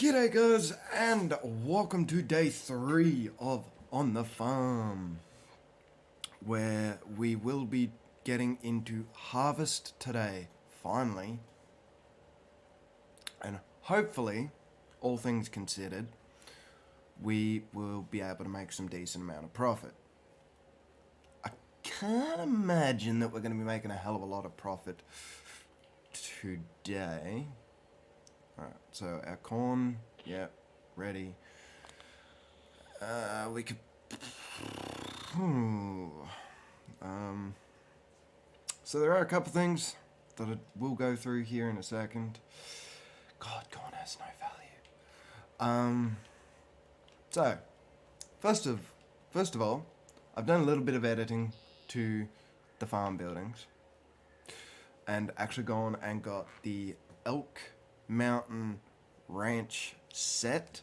G'day guys, and welcome to day 3 of On the Farm, where we will be getting into harvest today, finally. And hopefully, all things considered, we will be able to make some decent amount of profit. I can't imagine that we're going to be making a hell of a lot of profit today. Alright, so our corn, yep, ready. We could... So there are a couple things that I will go through here in a second. God, corn has no value. So, first of all, I've done a little bit of editing to the farm buildings. And actually gone and got the Elk Mountain Ranch set,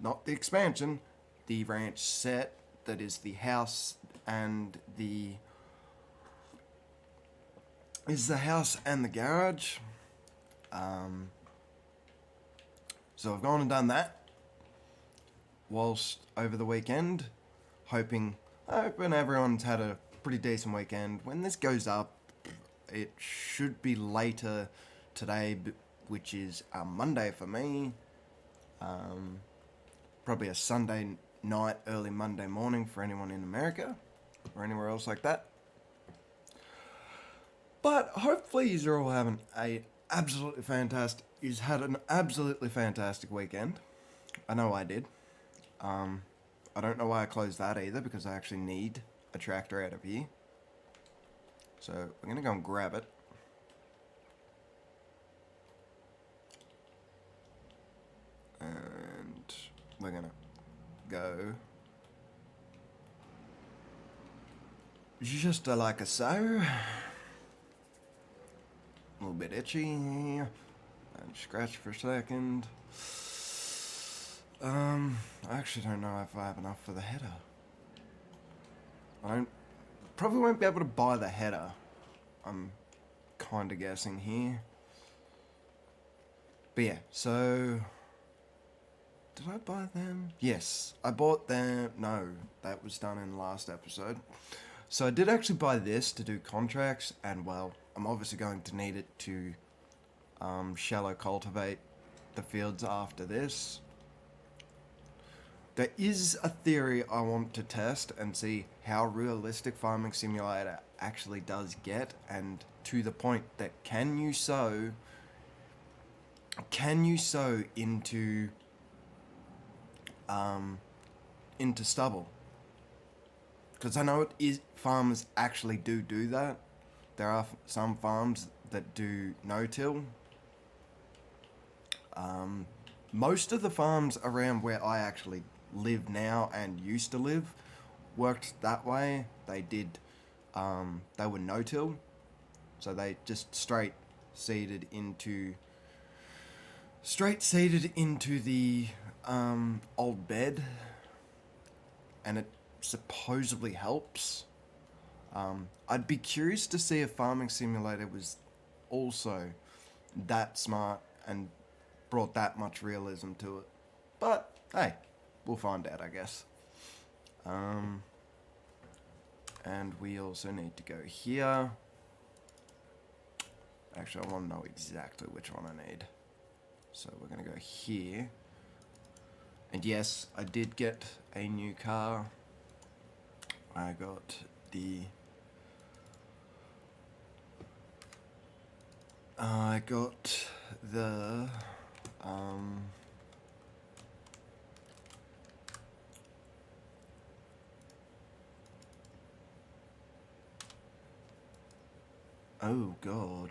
not the expansion, the ranch set that is the house and the garage. So I've gone and done that whilst over the weekend, hoping everyone's had a pretty decent weekend. When this goes up, it should be later today, which is a Monday for me. Probably a Sunday night, early Monday morning for anyone in America or anywhere else like that. But hopefully you're all having had an absolutely fantastic weekend. I know I did. I don't know why I closed that either, because I actually need a tractor out of here. So we're going to go and grab it. And we're going to go just like so. A little bit itchy. And scratch for a second. I actually don't know if I have enough for the header. Probably won't be able to buy the header. I'm kind of guessing here. But yeah, so... Did I buy them? Yes, I bought them. No, that was done in the last episode. So I did actually buy this to do contracts, and well, I'm obviously going to need it to shallow cultivate the fields after this. There is a theory I want to test and see how realistic Farming Simulator actually does get, and to the point that can you sow into stubble? Because I know farmers actually do that. There are some farms that do no-till. Most of the farms around where I actually live now and used to live worked that way. They were no-till, so they just straight seeded into the old bed, and it supposedly helps. I'd be curious to see if Farming Simulator was also that smart and brought that much realism to it. But hey, we'll find out, I guess. And we also need to go here. Actually, I want to know exactly which one I need. So we're going to go here. And yes, I did get a new car. I got the... Oh, God.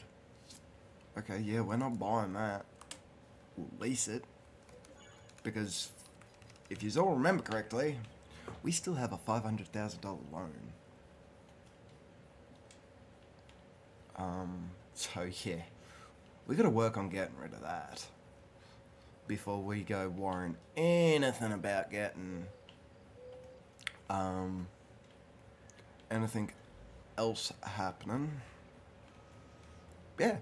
Okay, yeah, we're not buying that. We'll lease it. Because, if you all remember correctly, we still have a $500,000 loan. So yeah, we gotta work on getting rid of that before we go worrying anything about getting anything else happening. Yeah,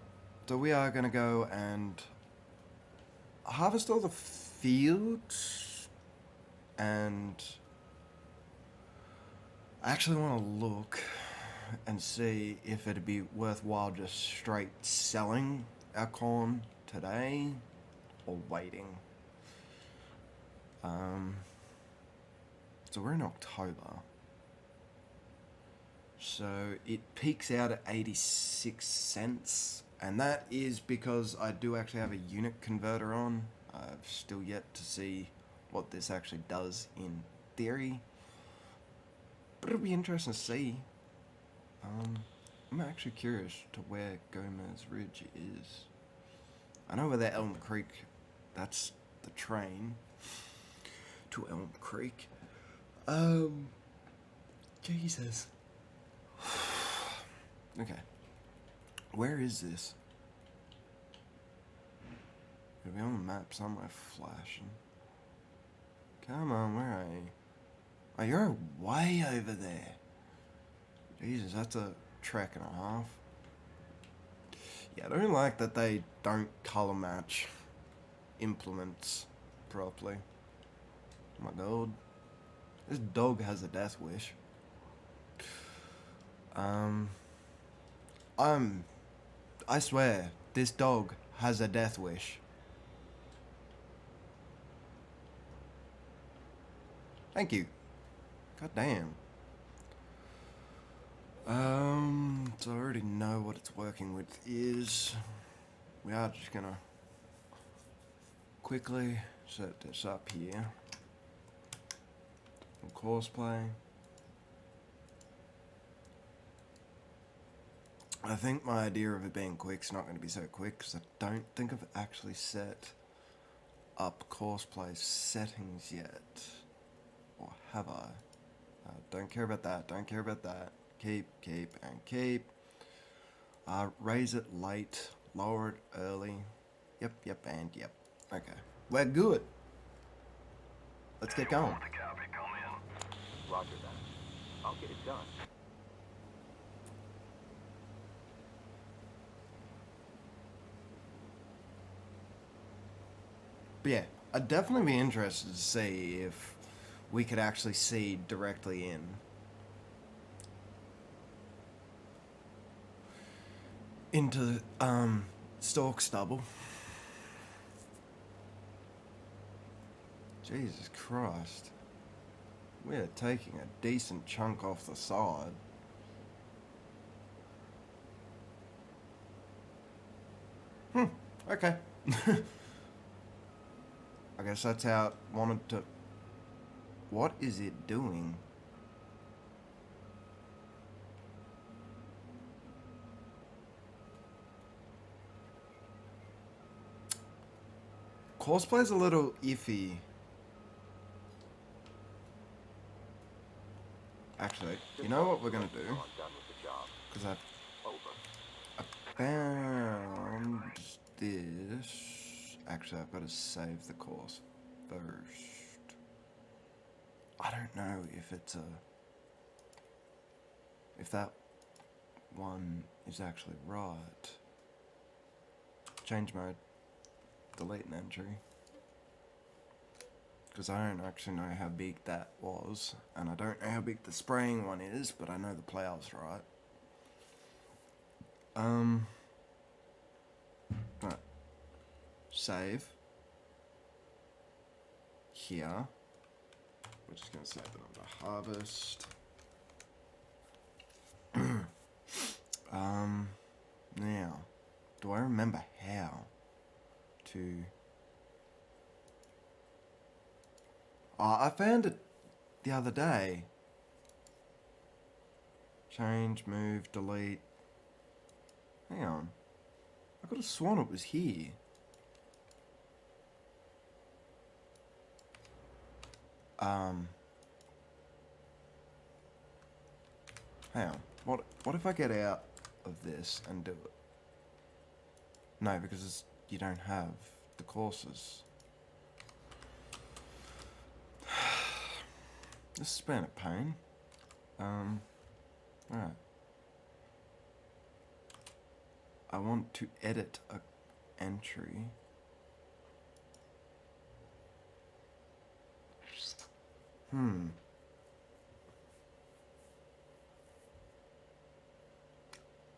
so we are gonna go and harvest all the fields, and I actually want to look and see if it'd be worthwhile just straight selling our corn today or waiting. So we're in October. So it peaks out at 86 cents, and that is because I do actually have a unit converter on. I've still yet to see what this actually does in theory, but it'll be interesting to see. I'm actually curious to where Gomez Ridge is. I know where that Elm Creek, that's the train to Elm Creek. Jesus. Okay. Where is this? It'll be on the map somewhere flashing. Come on, where are you? Oh, you're way over there. Jesus, that's a trek and a half. Yeah, I don't like that they don't colour match implements properly. Oh my god. This dog has a death wish. I swear, this dog has a death wish. Thank you. God damn. So I already know what it's working with is. We are just gonna quickly set this up here. Courseplay. I think my idea of it being quick is not going to be so quick because I don't think I've actually set up Courseplay settings yet. Or have I? Don't care about that, don't care about that. Keep, and keep. Raise it late, lower it early. Yep, and yep. Okay, we're good. Let's get going. Roger that. I'll get it done. But yeah, I'd definitely be interested to see if we could actually seed directly into stalk stubble. Jesus Christ. We're taking a decent chunk off the side. Okay. I guess that's how it wanted to... What is it doing? Courseplay's a little iffy. Actually, you know what we're gonna do? Because I found this. Actually, I've got to save the course first. I don't know if it's if that one is actually right. Change mode. Delete an entry. Because I don't actually know how big that was, and I don't know how big the spraying one is, but I know the plough's right. Right. Save. Here. We're just going to save it under harvest. Now, do I remember how to... I found it the other day. Change, move, delete. Hang on. I could have sworn it was here. Hang on. What if I get out of this and do it? No, because you don't have the courses. This has been a pain. Alright. I want to edit a entry.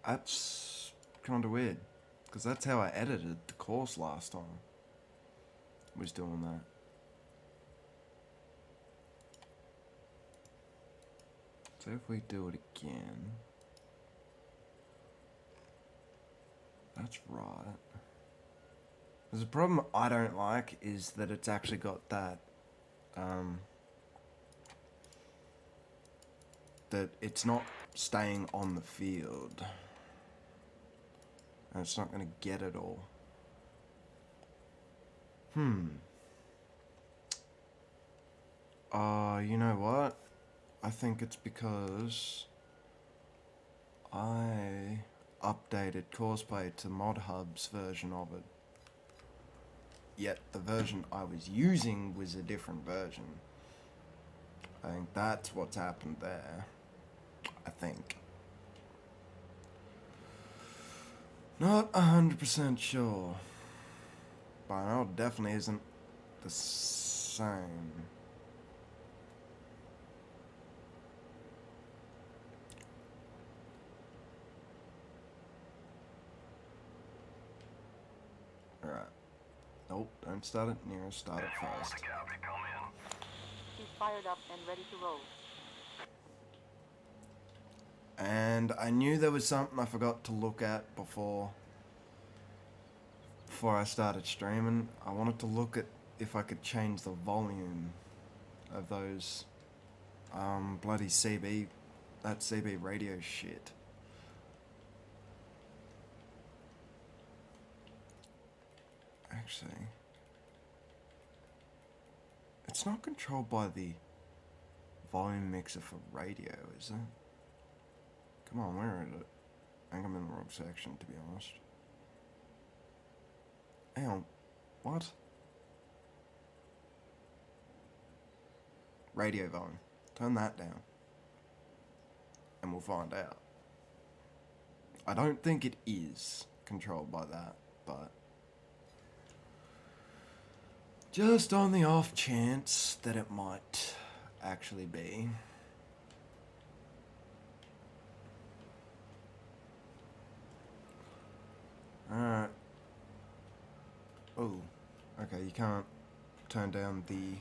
That's kind of weird. Because that's how I edited the course last time. Was doing that. So if we do it again. That's right. There's a problem I don't like is that it's actually got that, that it's not staying on the field. And it's not going to get it all. You know what? I think it's because I updated Courseplay to ModHub's version of it. Yet the version I was using was a different version. I think that's what's happened there. I think. Not 100% sure. But I know it definitely isn't the same. Alright. Nope, don't start it near, start it first. She's fired up and ready to roll. And I knew there was something I forgot to look at before I started streaming. I wanted to look at if I could change the volume of those bloody that CB radio shit. Actually, it's not controlled by the volume mixer for radio, is it? Come on, where is it? I think I'm in the wrong section, to be honest. Hang on. What? Radio volume. Turn that down. And we'll find out. I don't think it is controlled by that, but just on the off chance that it might actually be. Alright. Oh. Okay, you can't turn down the...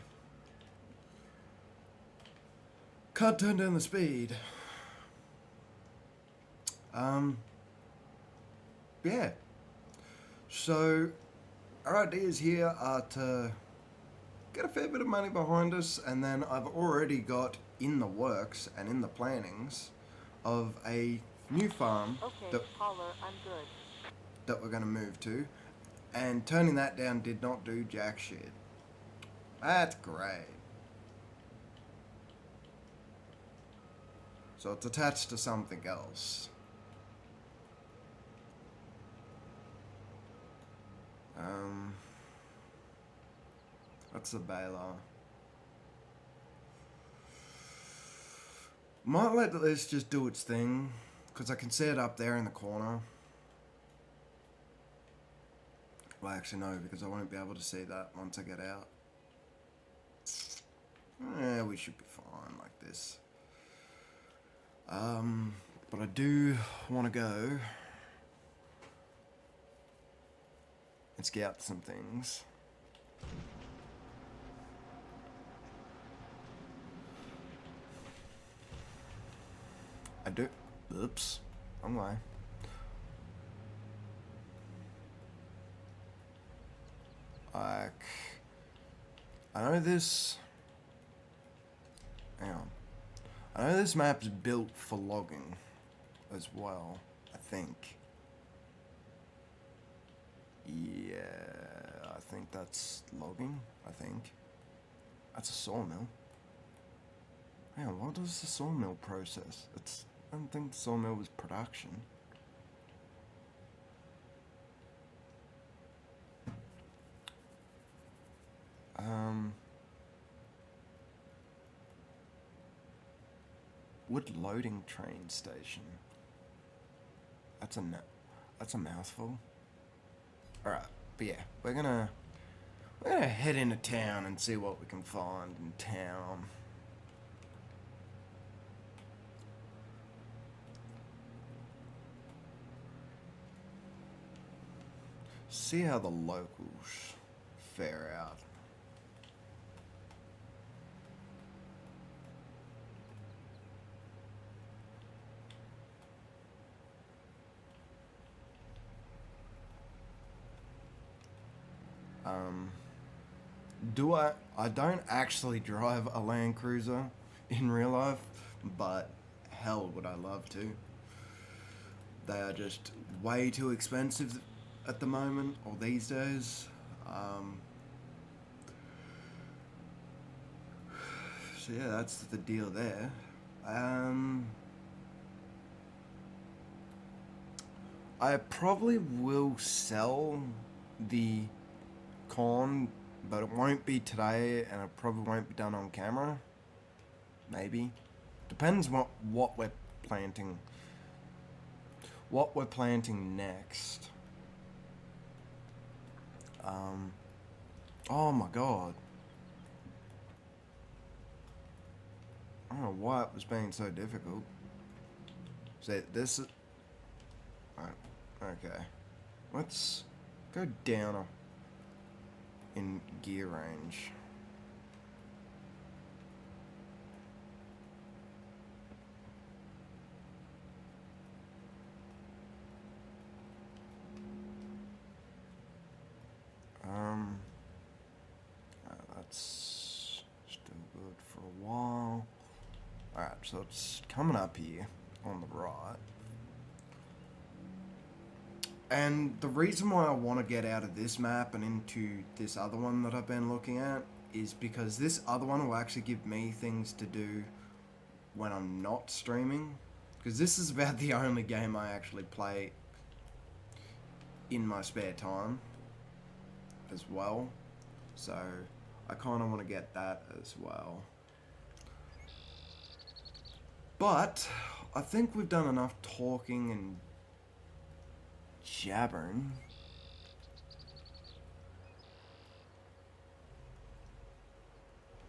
Can't turn down the speed. Yeah. So, our ideas here are to get a fair bit of money behind us, and then I've already got in the works and in the plannings of a new farm Okay, caller, I'm good. that we're going to move to, and turning that down did not do jack shit. That's great. So it's attached to something else. That's the baler. Might let this just do its thing, because I can set it up there in the corner. Well, actually no, because I won't be able to see that once I get out. Yeah, we should be fine like this. But I do want to go and scout some things. I do. Oops. Wrong way. Like, I know this. Hang on. I know this map's built for logging as well, I think. Yeah, I think that's logging, I think. That's a sawmill. Hang on, what does the sawmill process? I don't think the sawmill was production. Wood loading train station. That's a mouthful. Alright, but yeah, we're gonna head into town and see what we can find in town. see how the locals fare out. I don't actually drive a Land Cruiser in real life, but hell would I love to. They are just way too expensive at the moment, or these days. So yeah, that's the deal there. I probably will sell the corn, but it won't be today, and it probably won't be done on camera. Maybe. Depends what we're planting. What we're planting next. Oh my god. I don't know why it was being so difficult. So this is... Okay. Let's go down in gear range. That's still good for a while. Alright, so it's coming up here on the right. And the reason why I want to get out of this map and into this other one that I've been looking at is because this other one will actually give me things to do when I'm not streaming. Because this is about the only game I actually play in my spare time as well. So I kind of want to get that as well. But I think we've done enough talking and jabbering.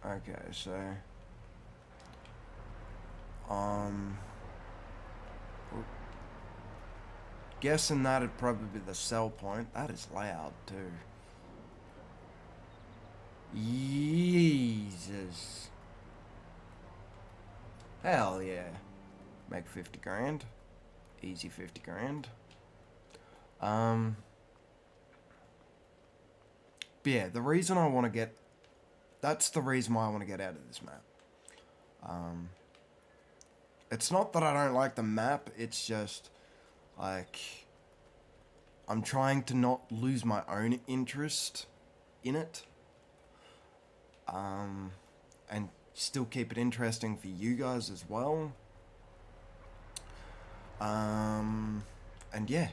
Okay, so guessing that'd probably be the sell point. That is loud too. Jesus. Hell yeah. Make 50 grand. Easy 50 grand. But yeah, the reason I want to get... That's the reason why I want to get out of this map. It's not that I don't like the map, it's just, like... I'm trying to not lose my own interest in it. And still keep it interesting for you guys as well. And yeah.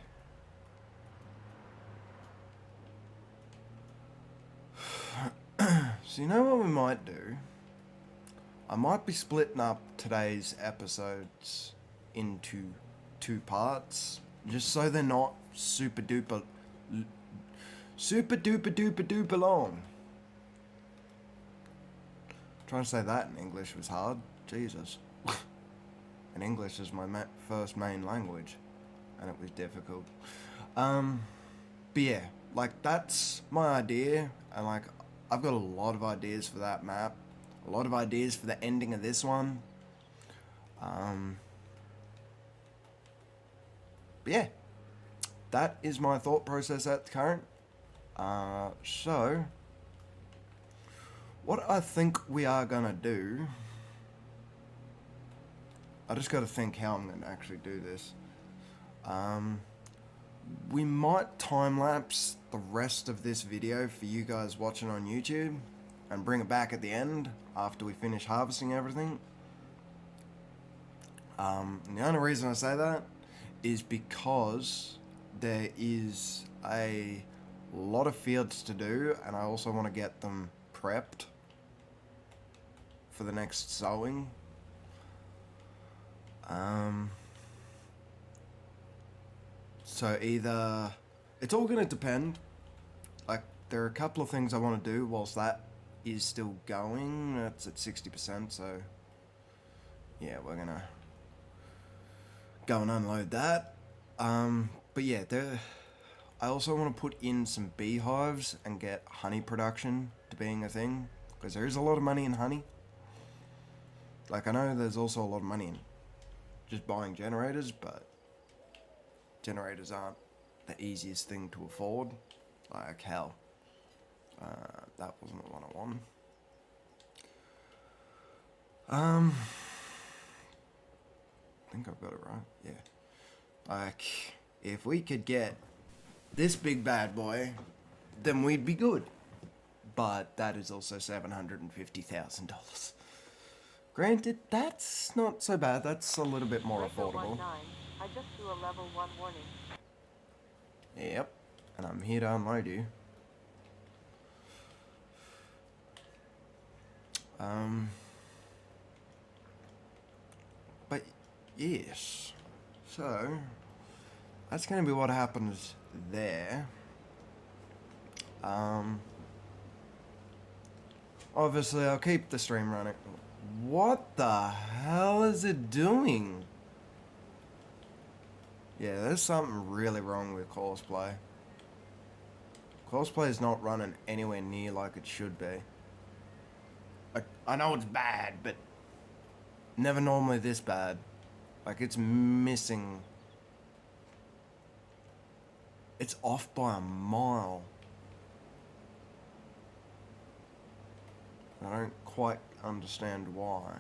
So you know what we might do? I might be splitting up today's episodes into 2 parts, just so they're not super duper long. Trying to say that in English was hard. Jesus. And English is my first main language, and it was difficult. But yeah, like that's my idea, and like I've got a lot of ideas for that map, a lot of ideas for the ending of this one. But yeah, that is my thought process at the current. So what I think we are gonna do, I just gotta think how I'm gonna actually do this. We might time-lapse the rest of this video for you guys watching on YouTube and bring it back at the end after we finish harvesting everything. The only reason I say that is because there is a lot of fields to do, and I also want to get them prepped for the next sowing. So either, it's all going to depend. Like, there are a couple of things I want to do whilst that is still going. That's at 60%, so yeah, we're going to go and unload that. But yeah, I also want to put in some beehives and get honey production to being a thing, because there is a lot of money in honey. Like, I know there's also a lot of money in just buying generators, but generators aren't the easiest thing to afford. Like, hell. That wasn't the one I wanted. I think I've got it right. Yeah. Like, if we could get this big bad boy, then we'd be good. But that is also $750,000. Granted, that's not so bad. That's a little bit more Breaker affordable. 19, I just threw a level 1 warning. Yep. And I'm here to unload you. But yes. So that's going to be what happens there. Obviously, I'll keep the stream running. What the hell is it doing? Yeah, there's something really wrong with Courseplay. Courseplay is not running anywhere near like it should be. I know it's bad, but never normally this bad. Like, it's missing. It's off by a mile. I don't quite understand why.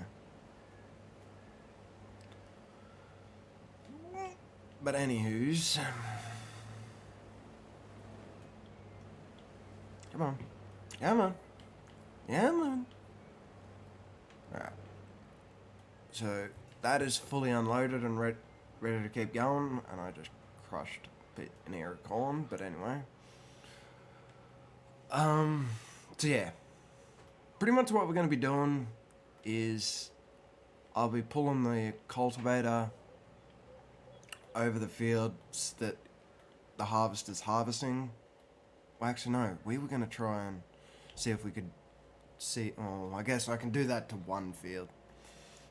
But anywho's. Come on. Come on. Come on. Alright. So, that is fully unloaded and ready to keep going. And I just crushed a bit in air column. But anyway. So yeah. Pretty much what we're going to be doing is I'll be pulling the cultivator over the fields that the harvester's harvesting. Well, actually, no. We were going to try and see if we could see... Oh, I guess I can do that to one field.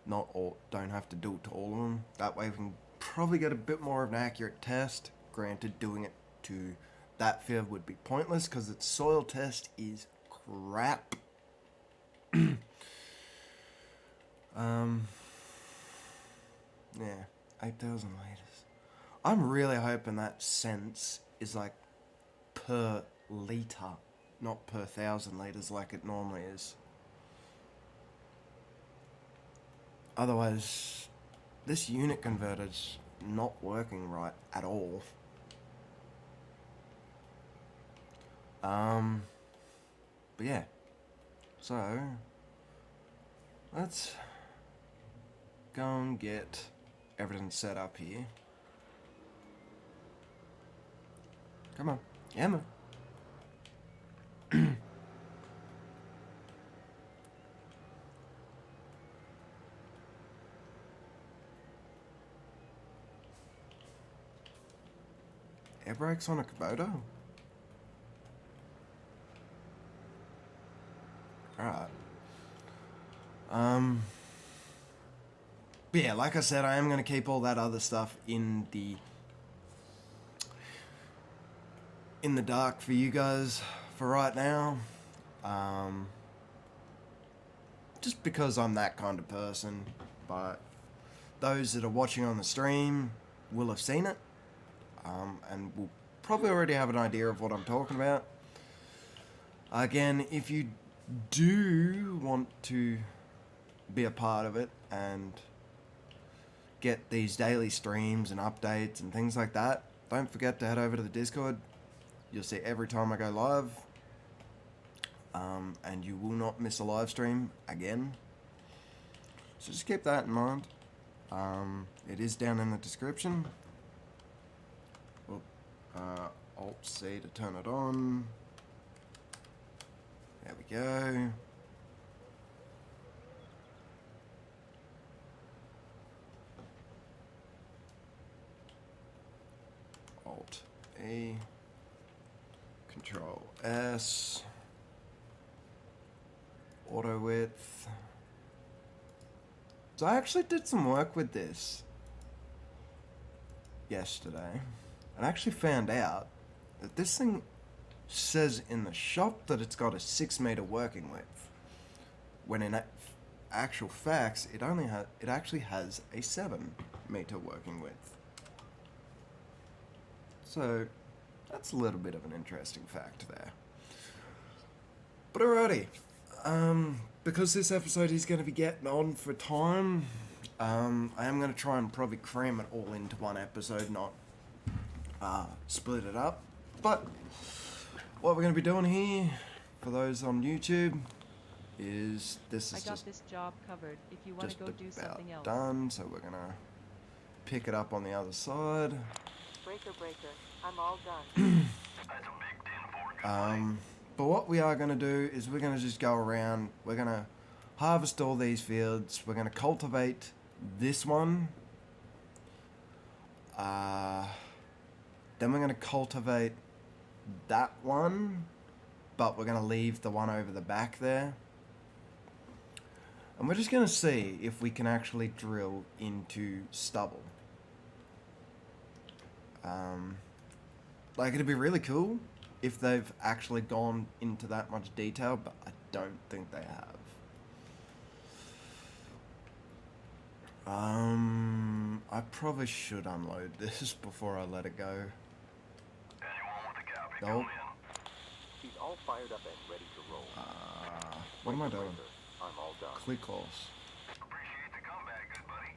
Not all... Don't have to do it to all of them. That way we can probably get a bit more of an accurate test. Granted, doing it to that field would be pointless because its soil test is crap. Yeah, 8,000 litres. I'm really hoping that cents is like per litre, not per 1,000 litres like it normally is. Otherwise, this unit converter's not working right at all. But yeah. So, let's go and get everything set up here. Come on, Emma. Air brakes on a Kubota? Alright. But yeah, like I said, I am going to keep all that other stuff in the dark for you guys for right now. Just because I'm that kind of person. But those that are watching on the stream will have seen it. And will probably already have an idea of what I'm talking about. Again, if you do want to be a part of it and get these daily streams and updates and things like that, don't forget to head over to the Discord. You'll see every time I go live, and you will not miss a live stream again. So just keep that in mind. It is down in the description. Alt-C to turn it on. There we go. Alt-A. Control-S. Auto width. So I actually did some work with this yesterday. And I actually found out that this thing says in the shop that it's got a 6 meter working width, when in actual facts it actually has a 7 meter working width. So that's a little bit of an interesting fact there. But alrighty, because this episode is going to be getting on for time, I am going to try and probably cram it all into one episode, not split it up. But what we're going to be doing here, for those on YouTube, is this is I got just this job covered if you want to go do about something else. done. So we're going to pick it up on the other side. Breaker, I'm all done. But what we are going to do is we're going to just go around, we're going to harvest all these fields, we're going to cultivate this one, then we're going to cultivate that one, but we're going to leave the one over the back there. And we're just going to see if we can actually drill into stubble. Like, it'd be really cool if they've actually gone into that much detail, but I don't think they have. I probably should unload this before I let it go. Nope. He's all fired up and ready to roll. What am I doing? Breaker, I'm all done. Click off. Appreciate the comeback, good buddy.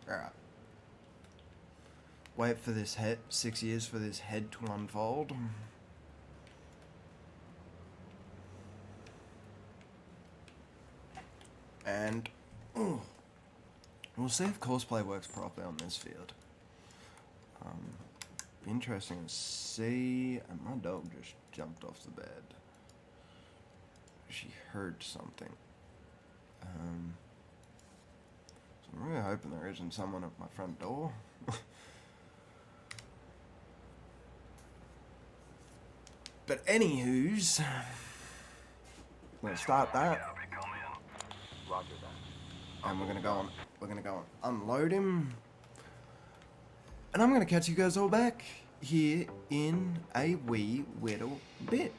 Alright. Wait for this head, 6 years for this head to unfold. And we'll see if courseplay works properly on this field. Be interesting to see. And my dog just jumped off the bed. She heard something. So I'm really hoping there isn't someone at my front door. But anywho's, we're gonna start that, Roger that. and we're gonna go on unload him, and I'm gonna catch you guys all back here in a wee little bit.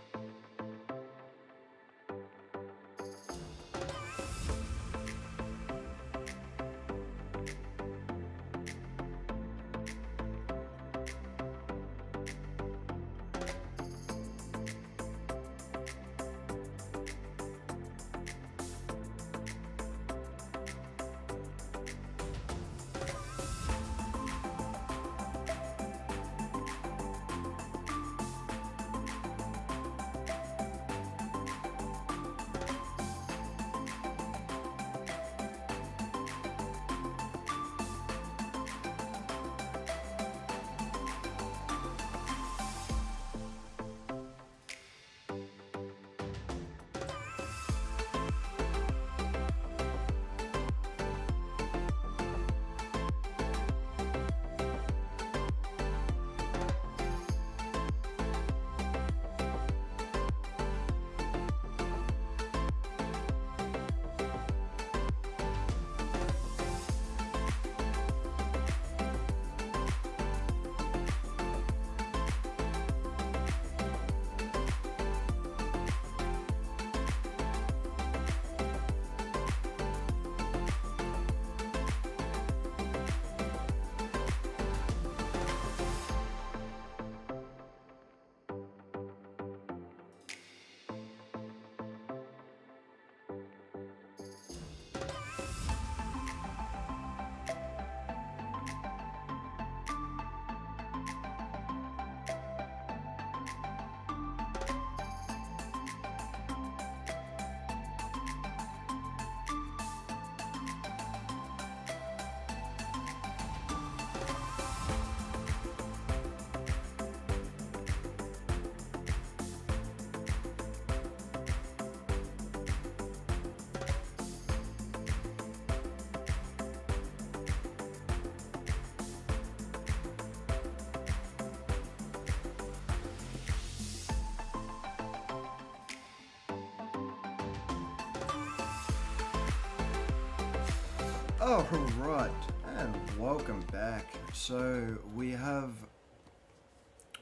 Oh, right, and welcome back. So we have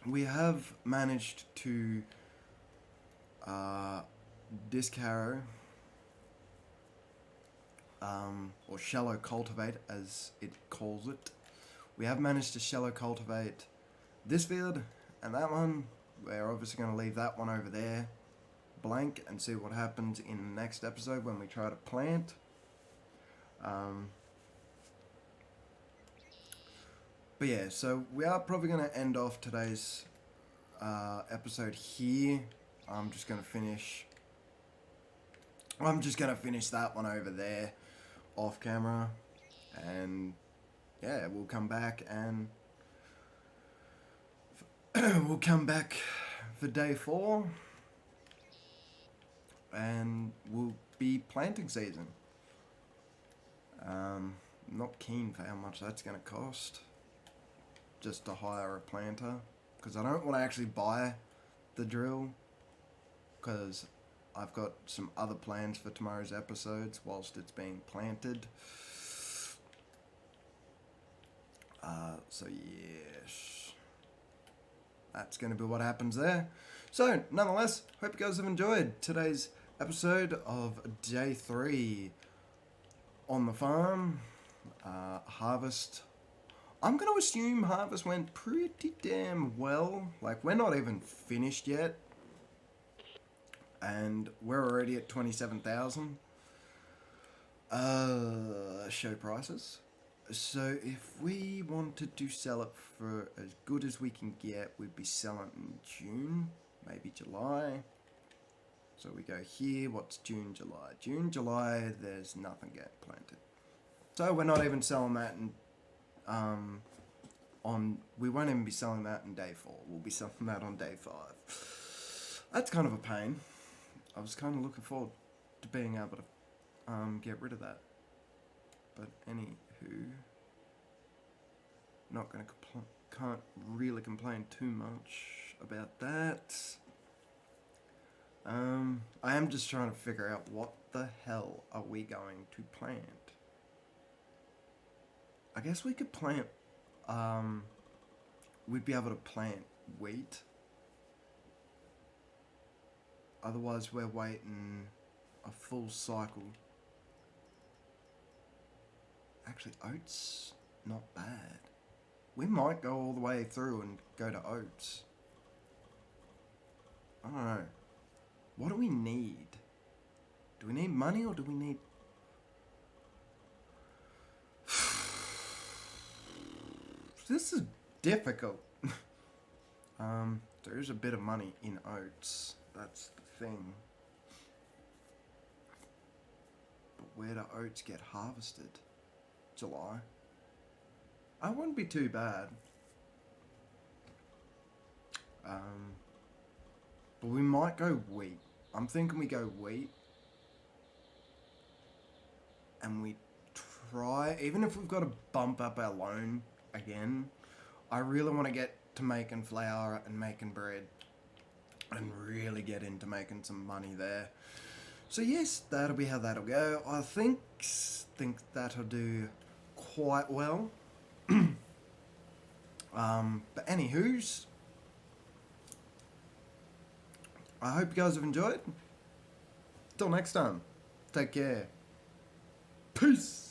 we have managed to discarrow, or shallow cultivate as it calls it. We have managed to shallow cultivate this field and that one. We're obviously going to leave that one over there blank and see what happens in the next episode when we try to plant. But yeah, so we are probably going to end off today's episode here. I'm just going to finish that one over there off camera, and yeah, we'll come back and we'll come back for day 4 and we'll be planting season. Not keen for how much that's going to cost just to hire a planter, because I don't want to actually buy the drill, because I've got some other plans for tomorrow's episodes whilst it's being planted. So yes, that's going to be what happens there. So nonetheless, hope you guys have enjoyed today's episode of day 3 on the farm. Harvest, I'm going to assume harvest went pretty damn well. Like, we're not even finished yet, and we're already at 27,000 show prices. So if we wanted to sell it for as good as we can get, we'd be selling in June, maybe July. So we go here, what's June, July? June, July, there's nothing getting planted. So we're not even selling that in, we won't even be selling that in day 4. We'll be selling that on day 5. That's kind of a pain. I was kind of looking forward to being able to get rid of that. But anywho, not gonna can't really complain too much about that. I am just trying to figure out what the hell are we going to plant. I guess we could plant, we'd be able to plant wheat. Otherwise we're waiting a full cycle. Actually, oats, not bad. We might go all the way through and go to oats. I don't know. What do we need? Do we need money or do we need... This is difficult. There is a bit of money in oats. That's the thing. But where do oats get harvested? July. I wouldn't be too bad. But we might go wheat. I'm thinking we go wheat. And we try, even if we've got to bump up our loan again, I really want to get to making flour and making bread and really get into making some money there. So yes, that'll be how that'll go. I think that'll do quite well. But anywho's, I hope you guys have enjoyed. Till next time, take care. Peace.